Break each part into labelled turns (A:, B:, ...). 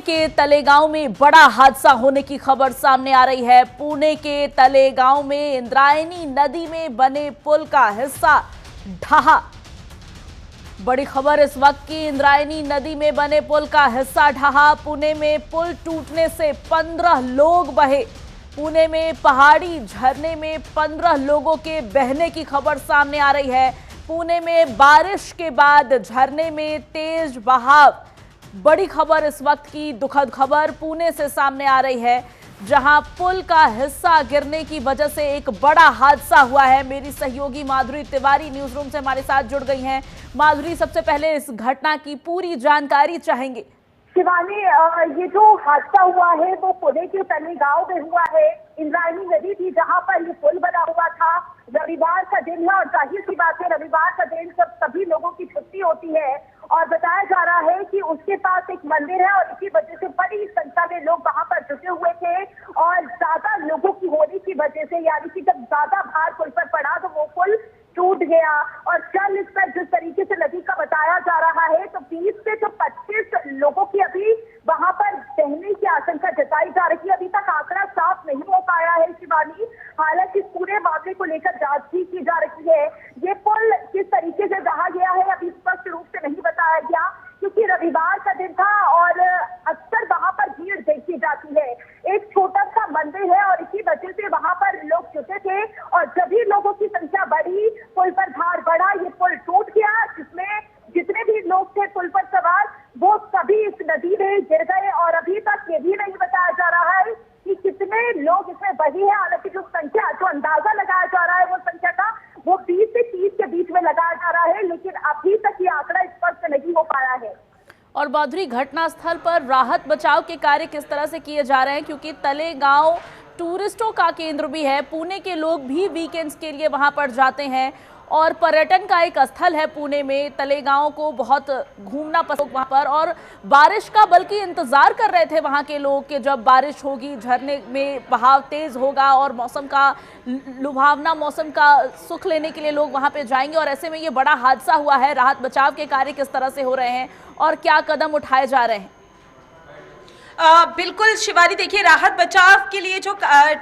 A: के तलेगांव में बड़ा हादसा होने की खबर सामने आ रही है। पुणे के तलेगांव में इंद्रायणी नदी में बने पुल का हिस्सा ढहा। बड़ी खबर इस वक्त की, इंद्रायणी नदी में बने पुल का हिस्सा ढहा। पुणे में पुल टूटने से 15 लोग बहे। पुणे में पहाड़ी झरने में 15 लोगों के बहने की खबर सामने आ रही है। पुणे में बारिश के बाद झरने में तेज बहाव। बड़ी खबर इस वक्त की, दुखद खबर पुणे से सामने आ रही है, जहां पुल का हिस्सा गिरने की वजह से एक बड़ा हादसा हुआ है। मेरी सहयोगी माधुरी तिवारी न्यूज रूम से हमारे साथ जुड़ गई हैं। माधुरी, सबसे पहले इस घटना की पूरी जानकारी चाहेंगे।
B: शिवानी, ये जो हादसा हुआ है वो पुणे के तलेगांव में हुआ है। इंद्रायणी नदी थी जहां पर ये पुल बना हुआ था। रविवार का दिन है और जाहिर सी बात है, रविवार का दिन जब सभी लोगों की छुट्टी होती है और बताया जा रहा है कि उसके पास एक मंदिर है और इसी वजह से बड़ी संख्या में लोग वहां पर जुटे हुए थे और ज्यादा लोगों की होने की वजह से, यानी कि जब ज्यादा भार पुल पर पड़ा तो वो पुल टूट गया। और चल इस पर जिस तरीके से नदी का बताया जा रहा है तो 20 से 25 लोगों की अभी वहां पर बहने की आशंका जताई जा रही है। अभी तक आंकड़ा साफ नहीं हो पाया है शिवानी, हालांकि पूरे मामले को लेकर जांच भी की जा रही है। ये पुल किस तरीके से ढहा गया है अभी स्पष्ट रूप से नहीं बताया गया, क्योंकि रविवार का दिन था और अक्सर वहां पर भीड़ देखी जाती है। एक छोटा सा मंदिर है और इसी वजह से वहां पर लोग जुटे थे और जब भी लोगों की संख्या बढ़ी, पुल पर भार बढ़ा, ये पुल टूट गया, जिसमें जितने भी लोग थे पुल पर सवार वो सभी इस नदी में गिर गए। और अभी तक ये भी नहीं बताया जा रहा है कि कितने लोग इसमें बही है। हालांकि जो संख्या, जो अंदाजा लगाया जा रहा है वो संख्या का वो 20 से 30 के बीच में लगाया जा रहा है, लेकिन अभी तक ये आंकड़ा स्पष्ट नहीं हो पाया है।
A: और माधुरी, घटनास्थल पर राहत बचाव के कार्य किस तरह से किए जा रहे हैं, क्योंकि तलेगांव टूरिस्टों का केंद्र भी है, पुणे के लोग भी वीकेंड्स के लिए वहां पर जाते हैं और पर्यटन का एक स्थल है पुणे में। तलेगांव को बहुत घूमना पसंद वहां पर, और बारिश का बल्कि इंतजार कर रहे थे वहां के लोग कि जब बारिश होगी, झरने में बहाव तेज होगा और मौसम का लुभावना मौसम का सुख लेने के लिए लोग वहां पे जाएंगे। और ऐसे में ये बड़ा हादसा हुआ है। राहत बचाव के कार्य किस तरह से हो रहे हैं और क्या कदम उठाए जा रहे हैं?
C: बिल्कुल शिवानी, देखिए राहत बचाव के लिए जो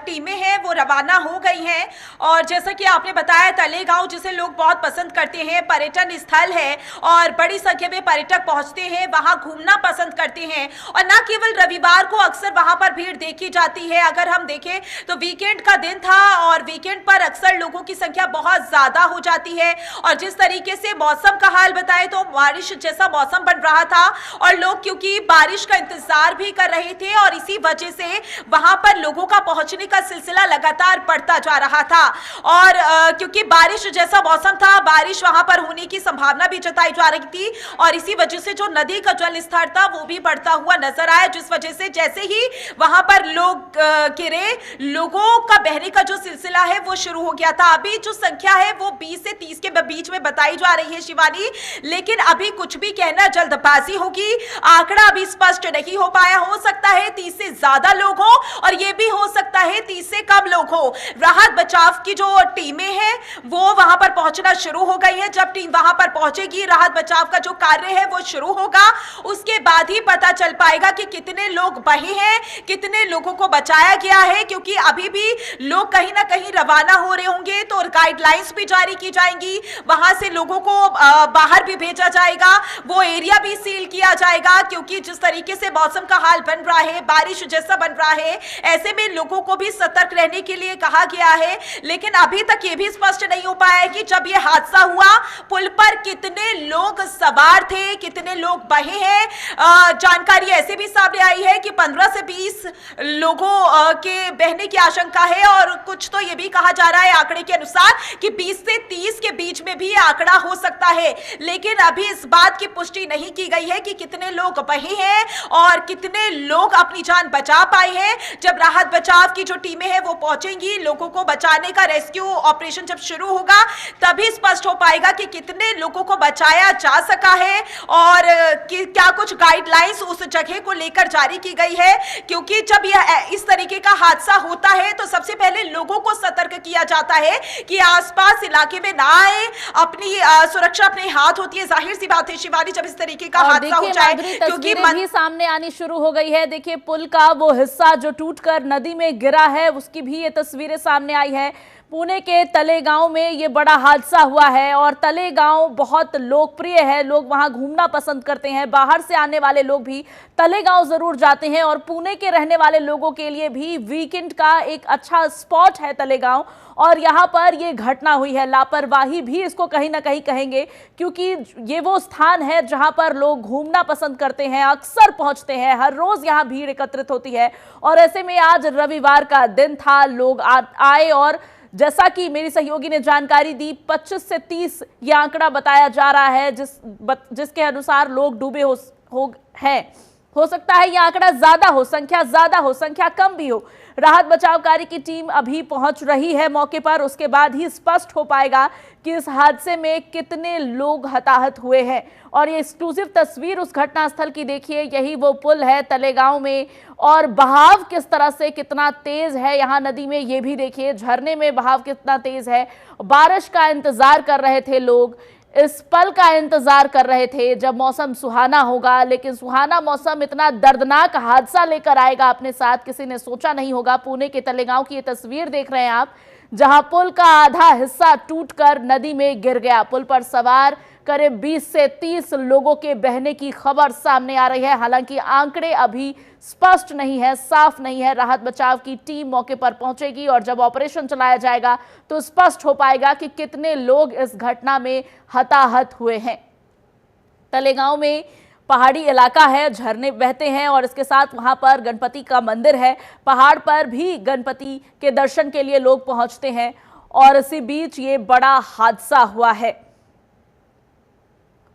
C: टीमें हैं वो रवाना हो गई हैं और जैसा कि आपने बताया, तलेगांव जिसे लोग बहुत पसंद करते हैं, पर्यटन स्थल है और बड़ी संख्या में पर्यटक पहुंचते हैं, वहां घूमना पसंद करते हैं। और न केवल रविवार को अक्सर वहां पर भीड़ देखी जाती है, अगर हम देखें तो वीकेंड का दिन था और वीकेंड पर अक्सर लोगों की संख्या बहुत ज्यादा हो जाती है। और जिस तरीके से मौसम का हाल बताए तो बारिश जैसा मौसम बन रहा था और लोग क्योंकि बारिश का इंतजार भी कर रहे थे और इसी वजह से वहां पर लोगों का पहुंचने का सिलसिला लगातार बढ़ता जा रहा था। और क्योंकि बारिश जैसा मौसम था, बारिश वहां पर होने की संभावना भी जताई जा रही थी और इसी वजह से जो नदी का जल स्तर था वो भी बढ़ता हुआ नजर आया, जिस वजह से जैसे ही वहां पर लोग गिरे, लोगों का बहने का जो सिलसिला है वो शुरू हो गया था। अभी जो संख्या है वो 20 से 30 के बीच में बताई जा रही है शिवानी, लेकिन अभी कुछ भी कहना जल्दबाजी होगी। आंकड़ा अभी स्पष्ट नहीं हो पाया, हो सकता है 30 से ज्यादा लोग हो और यह भी हो सकता है 30 से कम लोग हो। राहत बचाव की जो टीमें हैं वो वहां पर पहुंचना शुरू हो गई है। जब टीम वहां पर पहुंचेगी, राहत बचाव का जो कार्य है वो शुरू होगा, उसके बाद ही पता चल पाएगा कि कितने लोग बहे हैं, कितने लोगों को बचाया गया है। क्योंकि अभी भी लोग कहीं ना कहीं रवाना हो रहे होंगे तो गाइडलाइंस भी जारी की जाएंगी, वहां से लोगों को बाहर भी भेजा जाएगा, वो एरिया भी सील किया जाएगा। क्योंकि जिस तरीके से मौसम का हाल बन रहा है, बारिश जैसा बन रहा है, ऐसे में लोगों को भी सतर्क रहने के लिए कहा गया है। लेकिन अभी तक ये भी स्पष्ट नहीं हो पाया है कि जब ये हादसा हुआ पुल पर कितने लोग सवार थे, कितने लोग बहे हैं। जानकारी ऐसे भी सामने आई है कि 15 से 20 लोगों के बहने की आशंका है और कुछ तो ये भी कहा जा रहा है आंकड़े के अनुसार कि 20 से 30 के बीच में भी आंकड़ा हो सकता है। लेकिन अभी इस बात की पुष्टि नहीं की गई है कि कितने लोग बहे हैं और कितने लोग अपनी जान बचा पाए हैं। जब राहत बचाव की जो टीमें हैं वो पहुंचेंगी, लोगों को बचाने का रेस्क्यू ऑपरेशन जब शुरू होगा तभी स्पष्ट हो पाएगा कि कितने लोगों को बचाया जा सका है और क्या कुछ गाइडलाइंस उस जगह को लेकर जारी की गई है। क्योंकि जब यह इस तरीके का हादसा होता है तो सबसे पहले लोगों को सतर्क किया जाता है कि आसपास इलाके में ना आए, अपनी सुरक्षा अपने हाथ होती है। जाहिर सी बात है शिवानी, जब इस तरीके का हादसा हो जाए, क्योंकि
A: सामने आनी शुरू हो गई गई है। देखिए पुल का वो हिस्सा जो टूटकर नदी में गिरा है, उसकी भी ये तस्वीरें सामने आई है। पुणे के तलेगांव में ये बड़ा हादसा हुआ है और तलेगांव बहुत लोकप्रिय है, लोग वहां घूमना पसंद करते हैं। बाहर से आने वाले लोग भी तलेगांव जरूर जाते हैं और पुणे के रहने वाले लोगों के लिए भी वीकेंड का एक अच्छा स्पॉट है तलेगांव। और यहाँ पर ये घटना हुई है, लापरवाही भी इसको कहीं ना कहीं कहेंगे, क्योंकि ये वो स्थान है जहां पर लोग घूमना पसंद करते हैं, अक्सर पहुंचते हैं, हर रोज यहाँ भीड़ एकत्रित होती है। और ऐसे में आज रविवार का दिन था, लोग आए और जैसा कि मेरी सहयोगी ने जानकारी दी, 25 से 30 ये आंकड़ा बताया जा रहा है, जिसके अनुसार लोग डूबे हैं। हो सकता है ये आंकड़ा ज्यादा हो, संख्या ज्यादा हो, संख्या कम भी हो। राहत बचाव कार्य की टीम अभी पहुंच रही है मौके पर, उसके बाद ही स्पष्ट हो पाएगा कि इस हादसे में कितने लोग हताहत हुए हैं। और ये एक्सक्लूसिव तस्वीर उस घटनास्थल की देखिए, यही वो पुल है तलेगांव में, और बहाव किस तरह से कितना तेज है यहाँ नदी में, ये भी देखिए, झरने में बहाव कितना तेज है। बारिश का इंतजार कर रहे थे लोग, इस पल का इंतजार कर रहे थे जब मौसम सुहाना होगा, लेकिन सुहाना मौसम इतना दर्दनाक हादसा लेकर आएगा अपने साथ, किसी ने सोचा नहीं होगा। पुणे के तलेगांव की ये तस्वीर देख रहे हैं आप, जहां पुल का आधा हिस्सा टूटकर नदी में गिर गया। पुल पर सवार करीब 20 से 30 लोगों के बहने की खबर सामने आ रही है। हालांकि आंकड़े अभी स्पष्ट नहीं है, साफ नहीं है। राहत बचाव की टीम मौके पर पहुंचेगी और जब ऑपरेशन चलाया जाएगा तो स्पष्ट हो पाएगा कि कितने लोग इस घटना में हताहत हुए हैं। तलेगांव में पहाड़ी इलाका है, झरने बहते हैं और इसके साथ वहां पर गणपति का मंदिर है। पहाड़ पर भी गणपति के दर्शन के लिए लोग पहुंचते हैं और इसी बीच ये बड़ा हादसा हुआ है।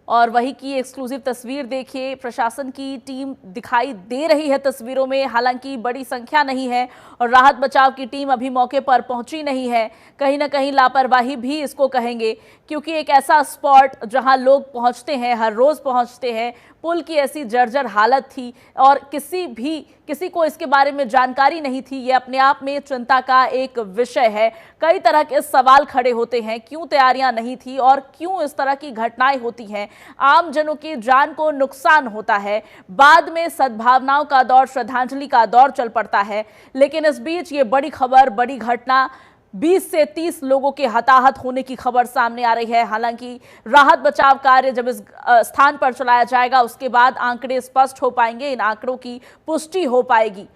A: और वही की एक्सक्लूसिव तस्वीर देखिए, प्रशासन की टीम दिखाई दे रही है तस्वीरों में, हालांकि बड़ी संख्या नहीं है और राहत बचाव की टीम अभी मौके पर पहुंची नहीं है। कहीं ना कहीं लापरवाही भी इसको कहेंगे, क्योंकि एक ऐसा स्पॉट जहां लोग पहुंचते हैं, हर रोज पहुंचते हैं, पुल की ऐसी जर्जर हालत थी और किसी को इसके बारे में जानकारी नहीं थी। ये अपने आप में चिंता का एक विषय है। कई तरह के सवाल खड़े होते हैं, क्यों तैयारियां नहीं थी और क्यों इस तरह की घटनाएं होती हैं, आम जनों की जान को नुकसान होता है, बाद में सद्भावनाओं का दौर, श्रद्धांजलि का दौर चल पड़ता है। लेकिन इस बीच ये बड़ी खबर, बड़ी घटना, 20 से 30 लोगों के हताहत होने की खबर सामने आ रही है। हालांकि राहत बचाव कार्य जब इस स्थान पर चलाया जाएगा उसके बाद आंकड़े स्पष्ट हो पाएंगे, इन आंकड़ों की पुष्टि हो पाएगी।